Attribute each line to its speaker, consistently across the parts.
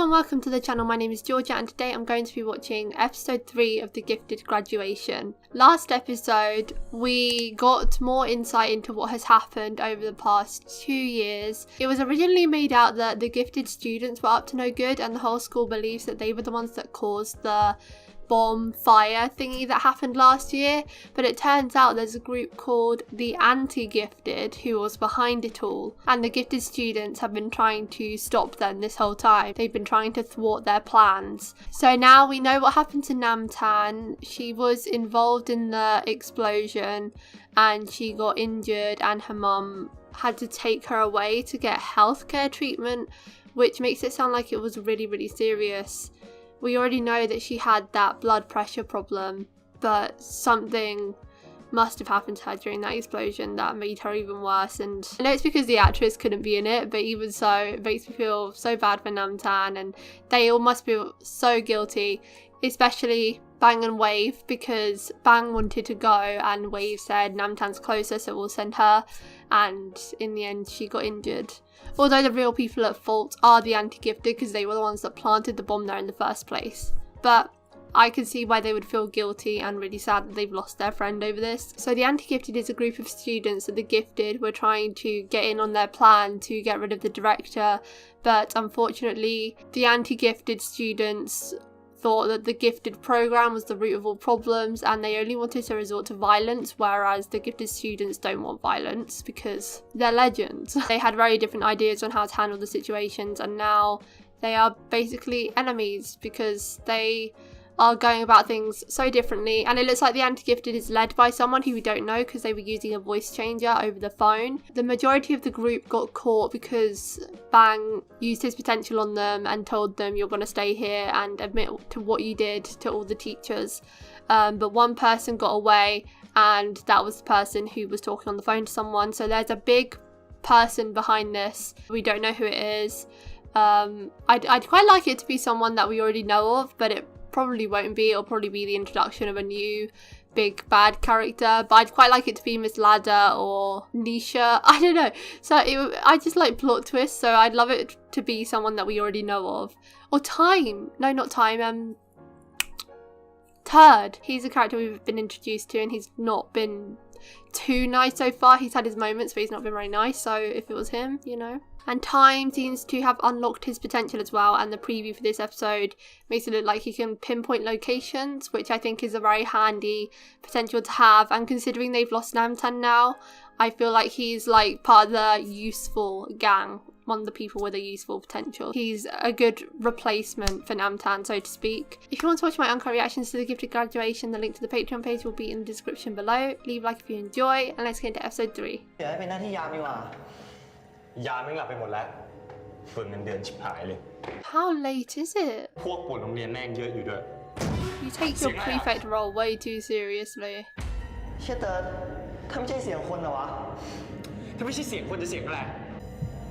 Speaker 1: Hello and welcome to the channel. My name is Georgia and today I'm going to be watching episode 3 of The Gifted Graduation. Last episode we got more insight into what has happened over the past 2 years. It was originally made out that the gifted students were up to no good and the whole school believes that they were the ones that caused the bomb fire thingy that happened last year, but it turns out there's a group called the anti-gifted who was behind it all, and the gifted students have been trying to stop them this whole time. They've been trying to thwart their plans. So now we know what happened to Namtan. She was involved in the explosion and she got injured and her mum had to take her away to get healthcare treatment, which makes it sound like it was really serious. We already know that she had that blood pressure problem, but something must have happened to her during that explosion that made her even worse. And I know it's because the actress couldn't be in it, but even so, it makes me feel so bad for Namtan, and they all must be so guilty, especially Bang and Wave, because Bang wanted to go and Wave said Namtan's closer so we'll send her, and in the end she got injured. Although the real people at fault are the anti-gifted because they were the ones that planted the bomb there in the first place. But I can see why they would feel guilty and really sad that they've lost their friend over this. So the anti-gifted is a group of students that the gifted were trying to get in on their plan to get rid of the director, but unfortunately the anti-gifted students thought that the gifted program was the root of all problems and they only wanted to resort to violence, whereas the gifted students don't want violence because they're legends. They had very different ideas on how to handle the situations, and now they are basically enemies because they are going about things so differently. And it looks like the anti-gifted is led by someone who we don't know because they were using a voice changer over the phone. The majority of the group got caught because Bang used his potential on them and told them you're going to stay here and admit to what you did to all the teachers. But one person got away, and that was the person who was talking on the phone to someone. So there's a big person behind this. We don't know who it is. I'd quite like it to be someone that we already know of, but it probably won't be. It'll probably be the introduction of a new big bad character, but I'd quite like it to be Miss Ladder or Nisha. I don't know. So I just like plot twists, so I'd love it to be someone that we already know of. Or Time. No, not Time. Turd. He's a character we've been introduced to and he's not been too nice so far. He's had his moments but he's not been very nice, so if it was him, you know. And Time seems to have unlocked his potential as well, and the preview for this episode makes it look like he can pinpoint locations, which I think is a very handy potential to have. And considering they've lost Namtan now, I feel like he's like part of the useful gang, one of the people with a useful potential. He's a good replacement for Namtan, so to speak. If you want to watch my uncut reactions to The Gifted Graduation, the link to the Patreon page will be in the description below. Leave a like if you enjoy, and let's get into episode 3. How late is it? You take your prefect role way too seriously.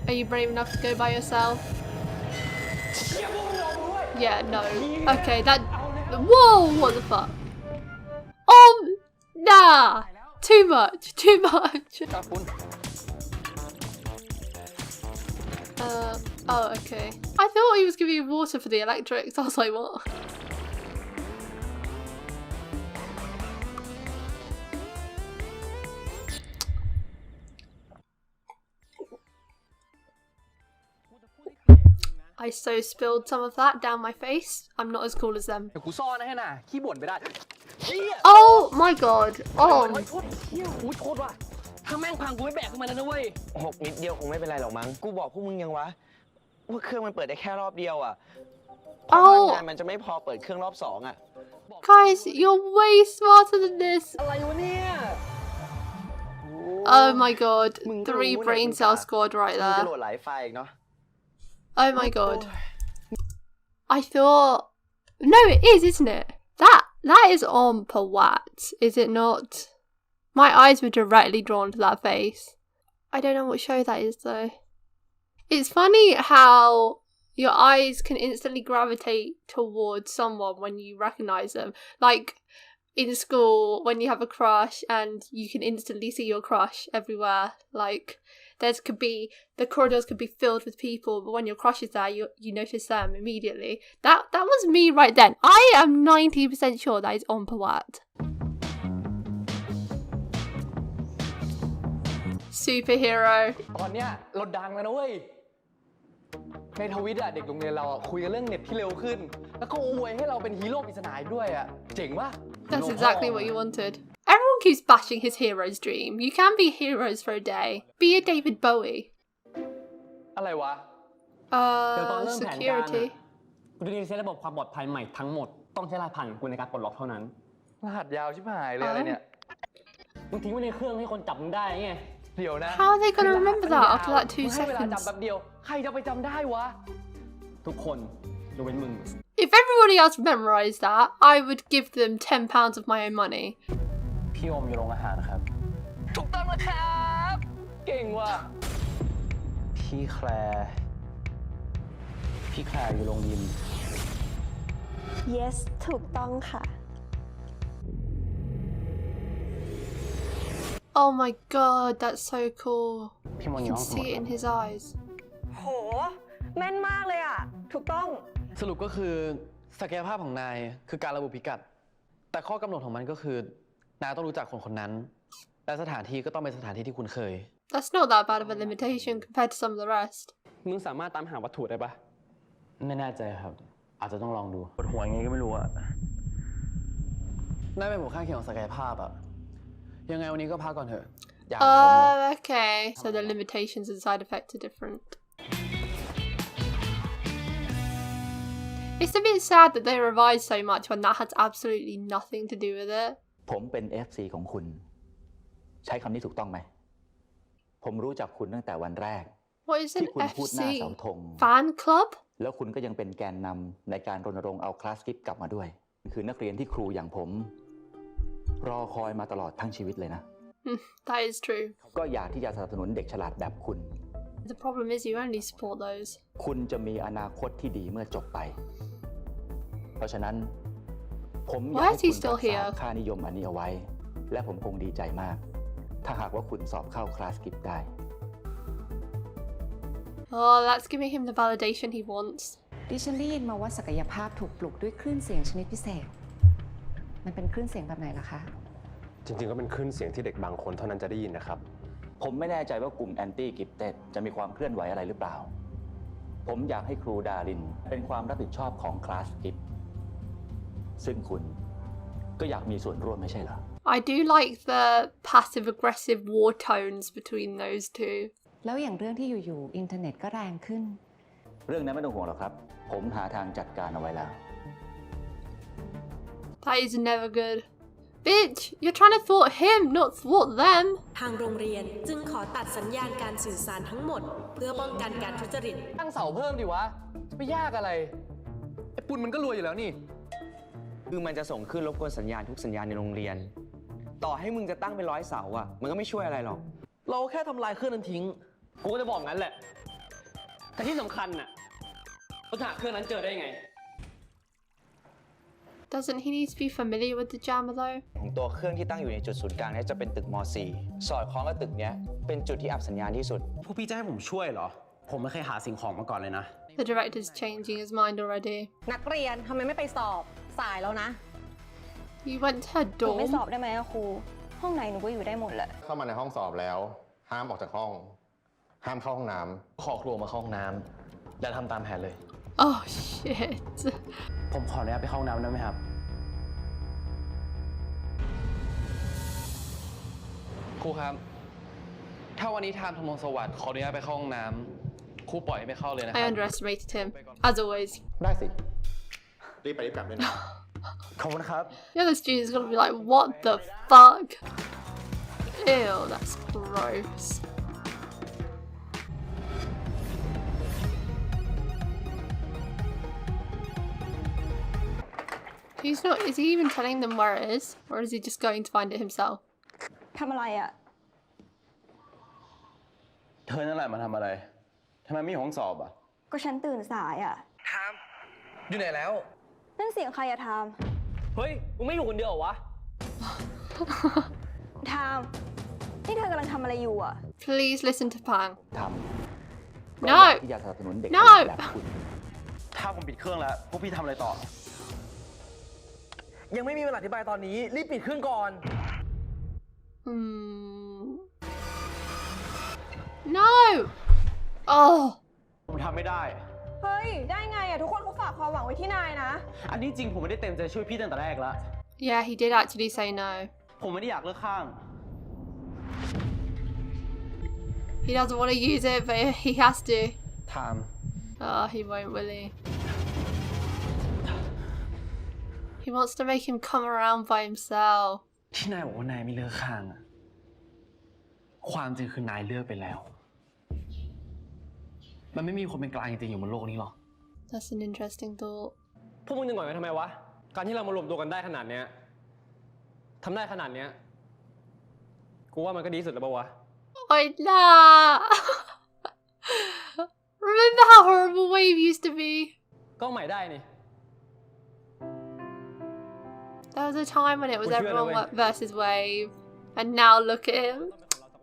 Speaker 1: Are you brave enough to go by yourself? Yeah, no. Okay, that... Whoa! What the fuck? Nah! Too much. Oh, okay. I thought he was giving you water for the electrics. I was like, what? I so spilled some of that down my face. I'm not as cool as them. Oh my god. Oh. Guys, you're way smarter than this. Oh my god. 3 brain cell squad right there. Oh my god. I thought... No, it is, isn't it? That is on per watt, is it not? My eyes were directly drawn to that face. I don't know what show that is though. It's funny how your eyes can instantly gravitate towards someone when you recognise them. Like in school when you have a crush and you can instantly see your crush everywhere. Like the corridors could be filled with people, but when your crush is there, you notice them immediately. That was me right then. I am 90% sure that is on Pawat. Superhero.
Speaker 2: ตอนเนี้ยเราดังแล้วนะเว้ยในทวิตอะเด็กโรงเรียนเราคุยกันเรื่องเน็ตที่เร็วขึ้นแล้วก็อวยให้เราเป็นฮีโร่ปริศนาด้วยอะเจ๋งปะ
Speaker 1: That's exactly what you wanted. Everyone keeps bashing his hero's dream. You can be heroes for a day. Be a David Bowie.
Speaker 2: อะไรวะ
Speaker 1: Security.
Speaker 3: กูจะรีเซ็ตระบบความปลอดภัยใหม่ทั้งหมดต้องใช้รหัสผ่านกูในการปลดล็อกเท่านั้น
Speaker 2: รหัสยาวชิบหายเลยอะไรเนี่ย
Speaker 3: มึงทิ้งไว้ในเครื่องให้คนจับมึงได้ไง
Speaker 2: เดี๋ยวนะ
Speaker 1: How are they gonna remember that after that 2
Speaker 2: ให้เวลา
Speaker 1: seconds?
Speaker 2: จำแป๊บเดียวใครจะไปจำได้วะ
Speaker 3: ทุกคนยกเว้นมึง
Speaker 1: If everybody else memorized that, I would give them £10 of my own money.
Speaker 3: พี่อมอยู่โรงอาหารครับ
Speaker 2: ถูกต้องแล้วครับเก่งว่ะ
Speaker 3: พี่แคลร์อยู่โรงยิม
Speaker 4: yes ถูกต้องค่ะ
Speaker 1: Oh my god, that's so cool.
Speaker 3: พี่ม
Speaker 1: You
Speaker 3: นต์อยู่
Speaker 1: can
Speaker 3: ห้องสมุ
Speaker 1: see
Speaker 3: ด
Speaker 1: it in his eyes.
Speaker 4: โหแม่นมากเลยอ่ะถูกต้อง
Speaker 2: สรุปก็คือศักยภาพของนายคือการระบุพิกัดแต่ข้อกำหนดของมันก็คือนายต้องรู้จักคนคนนั้นและสถานที่ก็ต้องเป็นสถานที่ที่คุณเคย
Speaker 1: That's not that bad of a limitation compared to some of the rest.
Speaker 3: มึงสามารถตามหาวัตถุได้ปะไม่แน่ใจครับ อาจจะต้องลองดู
Speaker 2: ปวดหัวอย่างงี้ก็ไม่รู้อะนั่นเป็นผลข้างเคียงของศักยภาพอะยังไงวันนี้ก็พักก่อนเถอะอยากผมเลย
Speaker 1: Okay. So the limitations and side effects are different. It's a bit sad that they revised so much when that has absolutely nothing to do with it.
Speaker 5: ผมเป็น FC ของคุณ ใช้คำนี้ถูกต้องไหม ผมรู้จักคุณตั้งแต่วันแรก
Speaker 1: What is
Speaker 5: ที่
Speaker 1: an
Speaker 5: คุณพูดหน้า
Speaker 1: FC?
Speaker 5: เสาธง
Speaker 1: Fan club?
Speaker 5: แล้วคุณก็ยังเป็นแกนนำในการรณรงค์เอาคลาสกิฟต์กลับมาด้วย คือนักเรียนที่ครูอย่างผม รอคอยมาตลอดทั้งชีวิตเลยนะ
Speaker 1: That is true.
Speaker 5: ก็อยากที่จะสนับสนุนเด็กฉลาดแบบคุณ
Speaker 1: The problem is you only support those.
Speaker 5: คุณจะมีอนาคตที่ดีเมื่อจบไป เพราะฉะนั้น ผมอยาก
Speaker 1: Why
Speaker 5: ให้
Speaker 1: is he
Speaker 5: คุณ
Speaker 1: still
Speaker 5: รักษา
Speaker 1: here?
Speaker 5: ค่านิยมอันนี้เอาไว้ และผมคงดีใจมาก ถ้าหากว่าคุณสอบเข้าคลาสกิฟต์ได้
Speaker 1: Oh, that's giving him the validation he wants.
Speaker 6: ดิฉันได้ยินมาว่าศักยภาพถูกปลุกด้วยคลื่นเสียงชนิดพิเศษ มันเป็นคลื่นเสียงแบบไหนล่ะคะ
Speaker 7: จริงๆก็เป็นคลื่นเสียงที่เด็กบางคนเท่านั้นจะได้ยินนะครับ
Speaker 5: ผมไม่แน่ใจว่ากลุ่มแอนตี้กิฟเต็ดจะมีความเคลื่อนไหวอะไรหรือเปล่า ผมอยากให้ครูดารินเป็นความรับผิดชอบของคลาสกิฟซึ่งคุณก็อยากมีส่วนร่วมไม่ใช่เหรอ
Speaker 1: I do like the passive-aggressive war tones between those two.
Speaker 6: แล้วอย่างเรื่องที่อยู่ๆอินเทอร์เน็ตก็แรงขึ้น
Speaker 5: เรื่องนั้นไม่ต้องห่วงหรอกครับ ผมหาทางจัดการเอาไว้แล้ว
Speaker 1: That is never good. Bitch, you're trying to thwart him, not thwart them.
Speaker 8: ทางโรงเรียนจึงขอตัดสัญญาณการสื่อสารทั้งหมด เพื่อป้องกันการทุจริต
Speaker 2: ตั้งเสาเพิ่มดิวะจะไปยากอะไรไอ้ปุณมันก็รวยอยู่แล้วนี่
Speaker 9: คือมันจะส่งขึ้นรบกวนสัญญาณทุกสัญญาณในโรงเรียน ต่อให้มึงจะตั้งเป็น100 เสาอ่ะมันก็ไม่ช่วยอะไรหรอก
Speaker 2: เราแค่ทำลายเครื่องนั้นทิ้ง
Speaker 3: กูก็จะบอกงั้นแหละ แต่ที่สำคัญน่ะเราจะหาเครื่องนั้นเจอได้ไง
Speaker 1: Doesn't he need to be familiar with the jammer though?
Speaker 9: ของตัวเครื่องที่ตั้งอยู่ในจุดศูนย์กลางเนี้จะเป็นตึกม .4 สอดคล้องกับตึกเนี้ยเป็นจุดที่อับสัญญาณที่สุด
Speaker 7: พวกพี่จะให้ผมช่วยเหรอ ผมไม่เคยหาสิ่งของมาก่อนเลยนะ
Speaker 1: The director's changing his mind already.
Speaker 4: นักเรียนทำไมไม่ไปสอบสายแล้วนะ
Speaker 1: He went to her
Speaker 4: หนูไม่สอบ
Speaker 1: dorm.
Speaker 4: ได้ไหมอะครู ห้องไหนหนูก็อยู่ได้หมดแหละ
Speaker 10: เข้ามาในห้องสอบแล้ว ห้ามออกจากห้อง ห้ามเข้าห้องน้ำ
Speaker 2: ขอครัวมาเข้าห้องน้ำและทำตามแผนเลย
Speaker 1: Oh shit.
Speaker 3: ผมขออนุญาตไปเข้าห้องน้ำได้ไหมครับ
Speaker 2: ครูครับ ถ้าวันนี้ทามธงสวัสดิ์ขออนุญาตไปเข้าห้องน้ำครูปล่อยให้ไม่เข้าเลยนะค
Speaker 1: I
Speaker 2: รับ
Speaker 1: underestimated him, as always.
Speaker 10: ได้สิ รีบไปรีบกลับด้วยนะ
Speaker 3: ขอบคุณครับ
Speaker 1: The other student's gonna be like, what the fuck? Ew, that's gross. He's not, is he even telling them where it is? Or is he just going to find it himself?
Speaker 4: ทำอะไรอะ
Speaker 7: เธอนั่นแหละมาทำอะไร ทำไมไม่อยู่ห้องสอบอ่ะ
Speaker 4: ก็ฉันตื่นสายอะ
Speaker 2: อยู่ไหนแล้ว
Speaker 4: นั่นเสียงใครอะทาม
Speaker 3: เฮ้ย มึงไม่อยู่คนเดียวเหรอวะ
Speaker 4: ทาม นี่เธอกำลังทำอะไรอยู่อะ
Speaker 1: Please listen to Pang.
Speaker 5: ทำ
Speaker 1: No
Speaker 5: ที่จะสนับสนุนเด็ก
Speaker 1: No
Speaker 5: แบบคุณ
Speaker 2: ถ้าผมปิดเครื่องแล้ว พวกพี่ทำอะไรต่อ
Speaker 3: ยังไม่มีเวลาอธิบายตอนนี้ รีบปิดเครื่องก่อน
Speaker 1: No. Oh.
Speaker 2: ผมทำไม่ได้
Speaker 4: เฮ้ย ได้ไงอะทุกคนเขาฝากความหวังไว้ที่นายนะ
Speaker 3: อันนี้จริงผมไม่ได้เต็มใจช่วยพี่ตั้งแต่แรกแล้ว
Speaker 1: Yeah, he did actually say no.
Speaker 3: ผมไม่ได้อยากเลิกข้าง
Speaker 1: He doesn't want to use it, but he has to.
Speaker 2: ถาม
Speaker 1: Oh, he won't, will he? He wants to make him come around by himself.
Speaker 2: ที่นายบอกว่านายไม่เลือกข้างอะความจริงคือนายเลือกไปแล้ว มันไม่มีคนเป็นกลางจริงๆอยู่บนโลกนี้หรอก
Speaker 1: That's an interesting thought.
Speaker 3: พวกมึงจะหน่อยกันทำไมวะ การที่เรามารวมตัวกันได้ขนาดเนี้ยทำได้ขนาดเนี้ยกูว่ามันก็ดีสุดแล้วปะวะ
Speaker 1: Oh, nah. Remember how horrible Wave used to be?
Speaker 3: ก็ใหม่ได้นี่
Speaker 1: There was a time when it was
Speaker 3: Would you
Speaker 1: everyone
Speaker 3: anyway?
Speaker 1: versus Wave. And now look at him.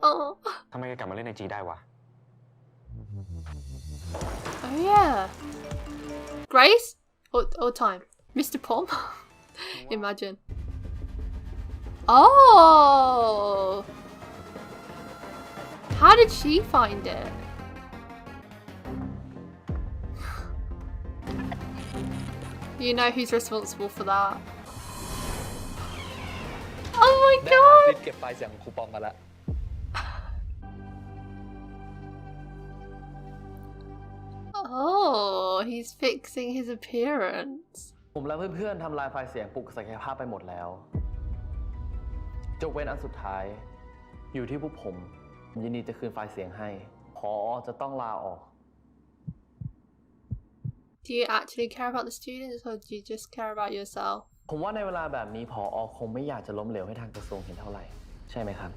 Speaker 1: Oh.
Speaker 7: ทำไมแกกลับมาเล่นในจีได้วะ
Speaker 1: Oh, yeah. Grace? Or time? Mr. Pom? Imagine. Oh! How did she find it? You know who's responsible for that. Oh my
Speaker 2: ได้
Speaker 1: god!
Speaker 2: เก็บไฟล์เสียงของครูปองมาแล้ว
Speaker 1: Oh, he's fixing his appearance.
Speaker 2: ผมและเพื่อนๆทำลายไฟล์เสียงปลุกศักยภาพไปหมดแล้วยกเว้นอันสุดท้าย อยู่ที่พวกผมยินดีจะคืนไฟล์เสียงให้ผอ.จะต้องลาออก
Speaker 1: Do you actually care about the students or do you just care about yourself?
Speaker 2: ผมว่าในเวลาแบบนี้ผอ.คงไม่อยากจะล้มเหลวให้ทางกระทรวงเห็นเท่าไหร่ ใช่ไหมครับ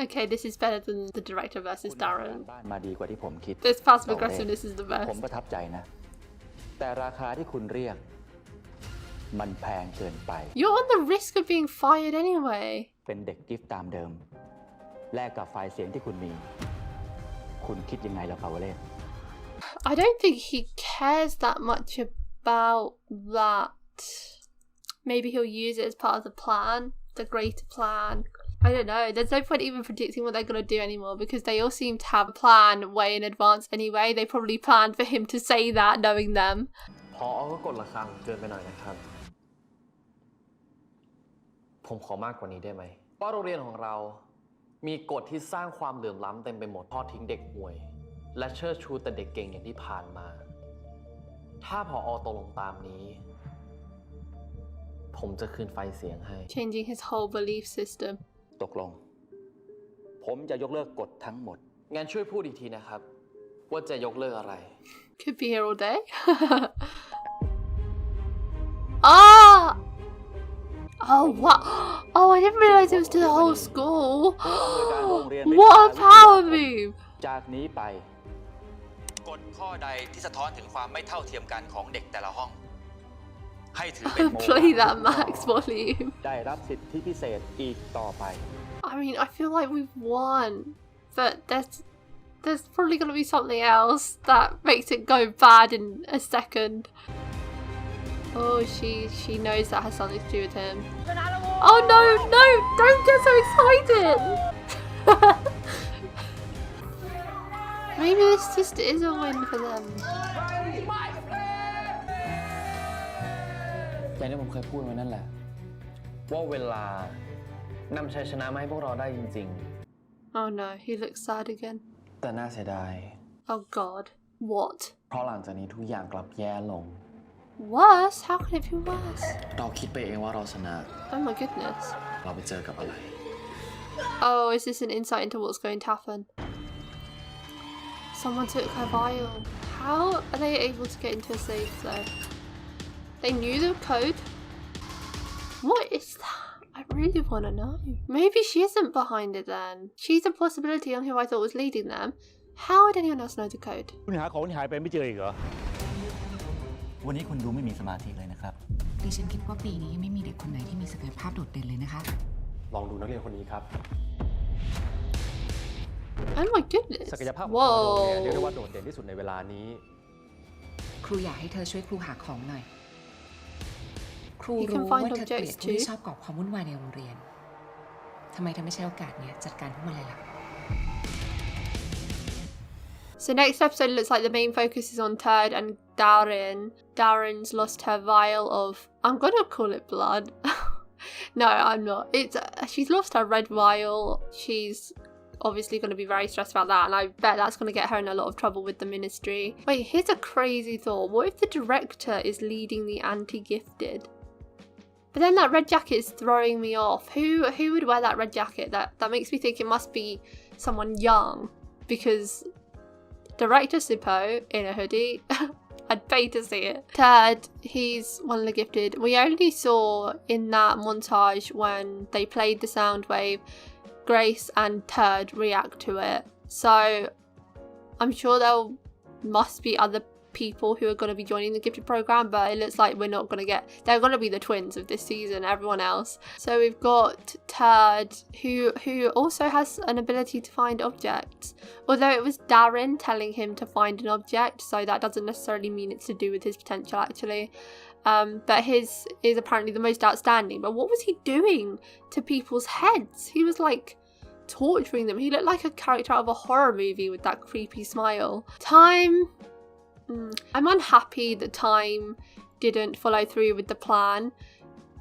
Speaker 1: Okay, this is better than the director versus
Speaker 5: คุณทำ
Speaker 1: Darin.
Speaker 5: บ้านมาดีกว่าที่ผมคิด
Speaker 1: This passive aggressiveness is the
Speaker 5: ผม
Speaker 1: best.
Speaker 5: ประทับใจนะ แต่ราคาที่คุณเรียก มันแพงเกินไป
Speaker 1: You're on the risk of being fired anyway.
Speaker 5: เป็นเด็กกิฟต์ตามเดิม แลกกับไฟล์เสียงที่คุณมี คุณคิดยังไงล่ะคาวเล่
Speaker 1: I don't think he cares that much about that. Maybe he'll use it as part of the plan, the greater plan. I don't know. There's no point even predicting what they're going to do anymore because they all seem to have a plan way in advance anyway. They probably planned for him to say that, knowing them.
Speaker 2: ผอ.ก็กดราคาเกินไปหน่อยนะครับ ผมขอมากกว่านี้ได้ไหมเพราะโรงเรียนของเรา มีกฎที่สร้างความเหลื่อมล้ำเต็มไปหมดทอดทิ้งเด็กห่วย และเชิดชูแต่เด็กเก่งอย่างที่ผ่านมา ถ้าผอ.ตกลงตามนี้ ผมจะคืนไฟล์เสียงให้
Speaker 1: Changing his whole belief system.
Speaker 5: ตกลง ผมจะยกเลิกกฎทั้งหมด
Speaker 2: งั้นช่วยพูดอีกทีนะครับ ว่าจะยกเลิกอะไร
Speaker 1: Could be here all day. Ah! Oh, what? Oh, I didn't realize it was to the whole school.
Speaker 5: ผู้อำนวยการโรงเรียน
Speaker 1: What a power move!
Speaker 5: จากนี้ไป
Speaker 11: กฎข้อใดที่สะท้อนถึงความไม่เท่าเทียมกันของเด็กแต่ละห้อง ให้ถือเป็นโมฆะ
Speaker 1: Play that max volume.
Speaker 5: ได้รับสิทธิพิเศษอีกต่อไป
Speaker 1: I mean, I feel like we've won, but there's probably gonna be something else that makes it go bad in a second. Oh, she knows that has something to do with him. Oh no, no! Don't get so excited! Maybe this just is a win for them.
Speaker 2: อย่างที่ผมเคยพูดไว้นั่นแหละ ว่าเวลานำชัยชนะมาให้พวกเราได้จริง
Speaker 1: Oh no, he looks sad again.
Speaker 2: ๆ แต่น่าเสียดาย
Speaker 1: Oh god. What?
Speaker 2: เพราะหลังจากนี้ทุกอย่างกลับแย่ลง
Speaker 1: Worse? How can it be worse?
Speaker 2: เราคิดไปเองว่าเราชนะ
Speaker 1: Oh my goodness.
Speaker 2: เราไปเจอกับอะไร
Speaker 1: Oh, is this an insight into what's going to happen? Someone took her vial. How are they able to get into a safe though? They knew the code? What is that? I really want to know. Maybe she isn't behind it then. She's a possibility on who I thought was leading them. How would anyone else know the code?
Speaker 12: คุณหาของที่หายไปไม่เจออีกเหรอ
Speaker 5: วันนี้คุณดูไม่มีสมาธิเลยนะครับ
Speaker 6: ดิฉันคิดว่าปีนี้ไม่มีเด็กคนไหนที่มีศักยภาพโดดเด่นเลยนะคะ
Speaker 7: ลองดูนักเรียนคนนี้ครับ
Speaker 1: Oh my goodness
Speaker 3: ศักยภาพของโรงเรียน
Speaker 1: Whoa
Speaker 3: เรียกได้ว่าโดดเด่นที่สุดในเวลานี้
Speaker 6: ครูอยากให้เธอช่วยครูหาของหน่อย ครู
Speaker 1: You can
Speaker 6: รู้
Speaker 1: find
Speaker 6: ว่าเธอเกลียด
Speaker 1: objects
Speaker 6: คนที่
Speaker 1: too
Speaker 6: ชอบก่อความวุ่นวายในโรงเรียน ทำไมเธอไม่ใช้โอกาสเนี้ยจัดการพวกมันเลยล่ะ
Speaker 1: So next episode looks like the main focus is on Turd and Darin. Darin's lost her vial of, I'm gonna call it blood. No, I'm not. It's she's lost her red vial. She's obviously going to be very stressed about that, and I bet that's going to get her in a lot of trouble with the ministry. Wait, here's a crazy thought. What if the director is leading the anti-gifted? But then that red jacket is throwing me off. Who would wear that red jacket? That makes me think it must be someone young, because Director Supot in a hoodie, I'd pay to see it. Turd, he's one of the gifted. We only saw in that montage when they played the sound wave, Grace and Turd react to it. So I'm sure there must be other people who are going to be joining the gifted program, but it looks like we're not going to get, they're going to be the twins of this season, everyone else. So we've got Turd, who also has an ability to find objects, although it was Darin telling him to find an object, so that doesn't necessarily mean it's to do with his potential actually. But his is apparently the most outstanding. But what was he doing to people's heads? He was like torturing them. He looked like a character out of a horror movie with that creepy smile. Time, I'm unhappy that Time didn't follow through with the plan,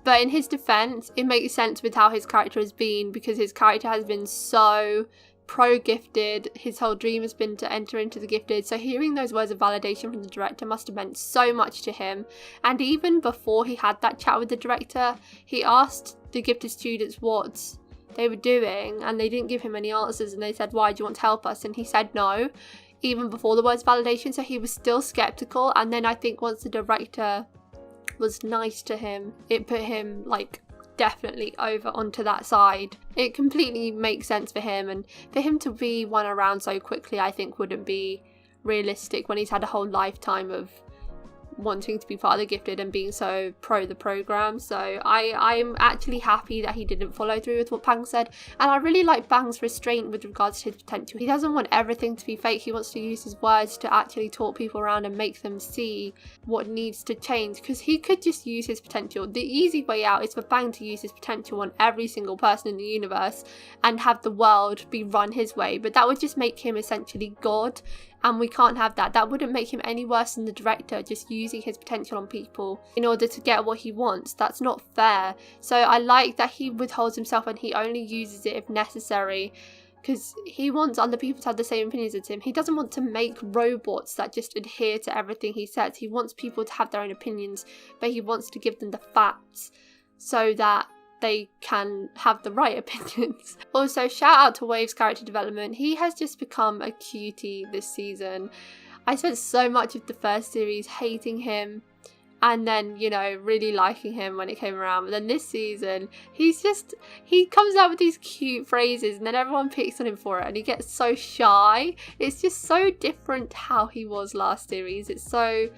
Speaker 1: but in his defense it makes sense with how his character has been, because his character has been so pro-gifted. His whole dream has been to enter into the gifted, so hearing those words of validation from the director must have meant so much to him. And even before he had that chat with the director, he asked the gifted students what they were doing, and they didn't give him any answers, and they said, why do you want to help us? And he said no, even before the words validation, so he was still skeptical. And then I think once the director was nice to him, it put him like definitely over onto that side. It completely makes sense for him, and for him to be won around so quickly I think wouldn't be realistic when he's had a whole lifetime of wanting to be part of the gifted and being so pro the program. So I'm actually happy that he didn't follow through with what Bang said, and I really like Bang's restraint with regards to his potential. He doesn't want everything to be fake. He wants to use his words to actually talk people around and make them see what needs to change, because he could just use his potential. The easy way out is for Bang to use his potential on every single person in the universe and have the world be run his way, but that would just make him essentially God, and we can't have that. That wouldn't make him any worse than the director, just using his potential on people in order to get what he wants. That's not fair. So I like that he withholds himself and he only uses it if necessary, because he wants other people to have the same opinions as him. He doesn't want to make robots that just adhere to everything he says. He wants people to have their own opinions, but he wants to give them the facts so that they can have the right opinions. Also, shout out to Wave's character development. He has just become a cutie this season. I spent so much of the first series hating him and then, you know, really liking him when it came around. But then this season, he comes out with these cute phrases and then everyone picks on him for it and he gets so shy. It's just so different to how he was last series. It's so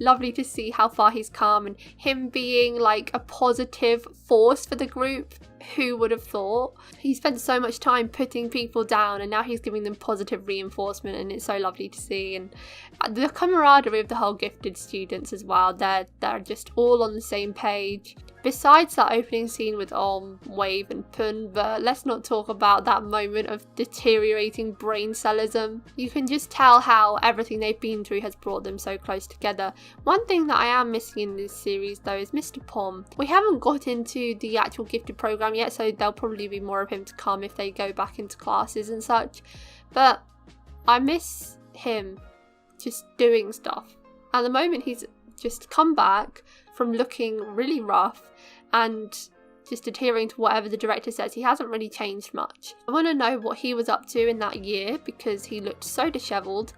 Speaker 1: lovely to see how far he's come and him being like a positive force for the group. Who would have thought? He spent so much time putting people down and now he's giving them positive reinforcement, and it's so lovely to see. And the camaraderie of the whole gifted students as well, they're just all on the same page. Besides that opening scene with Wave and Pun, but let's not talk about that moment of deteriorating brain cellism. You can just tell how everything they've been through has brought them so close together. One thing that I am missing in this series though is Mr. Pom. We haven't got into the actual gifted program yet, so there'll probably be more of him to come if they go back into classes and such. But I miss him just doing stuff. At the moment he's just come back from looking really rough and just adhering to whatever the director says. He hasn't really changed much. I want to know what he was up to in that year because he looked so dishevelled.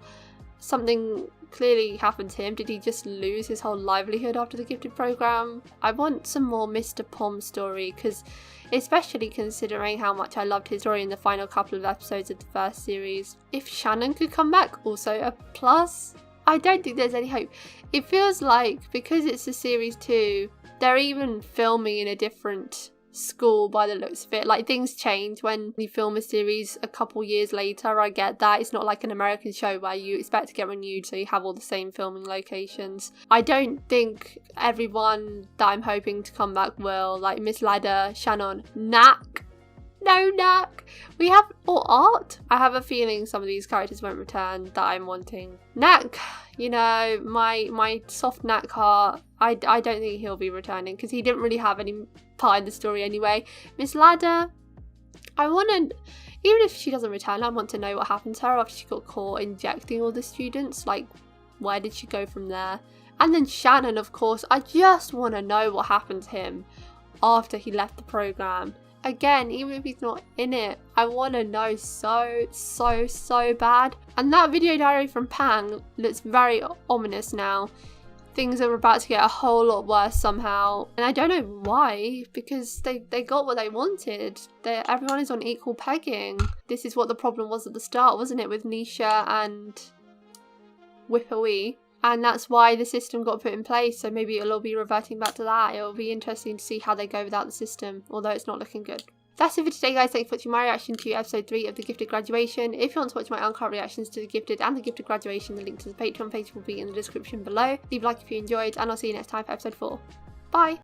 Speaker 1: Something clearly happened to him. Did he just lose his whole livelihood after the gifted program? I want some more Mr. Pom story, because especially considering how much I loved his story in the final couple of episodes of the first series. If Shannon could come back, also a plus. I don't think there's any hope. It feels like because it's a series 2, they're even filming in a different school by the looks of it. Like, things change when you film a series a couple years later. I get that. It's not like an American show where you expect to get renewed so you have all the same filming locations. I don't think everyone that I'm hoping to come back will. Like Miss Ladder, Shannon, Knack. No Knack. We have all art. I have a feeling some of these characters won't return that I'm wanting. Knack, you know, my soft Knack heart, I don't think he'll be returning because he didn't really have any part in the story anyway. Miss Ladder, even if she doesn't return, I want to know what happened to her after she got caught injecting all the students. Like, where did she go from there? And then Shannon, of course, I just want to know what happened to him after he left the program. Again, even if he's not in it, I want to know so bad. And that video diary from Pang looks very ominous now. Things are about to get a whole lot worse somehow. And I don't know why, because they got what they wanted. Everyone is on equal pegging. This is what the problem was at the start, wasn't it, with Nisha and Whippoe? And that's why the system got put in place, so maybe it'll all be reverting back to that. It'll be interesting to see how they go without the system, although it's not looking good. That's it for today, guys. Thanks for watching my reaction to episode 3 of The Gifted Graduation. If you want to watch my uncut reactions to The Gifted and The Gifted Graduation, the link to the Patreon page will be in the description below. Leave a like if you enjoyed, and I'll see you next time for episode 4. Bye!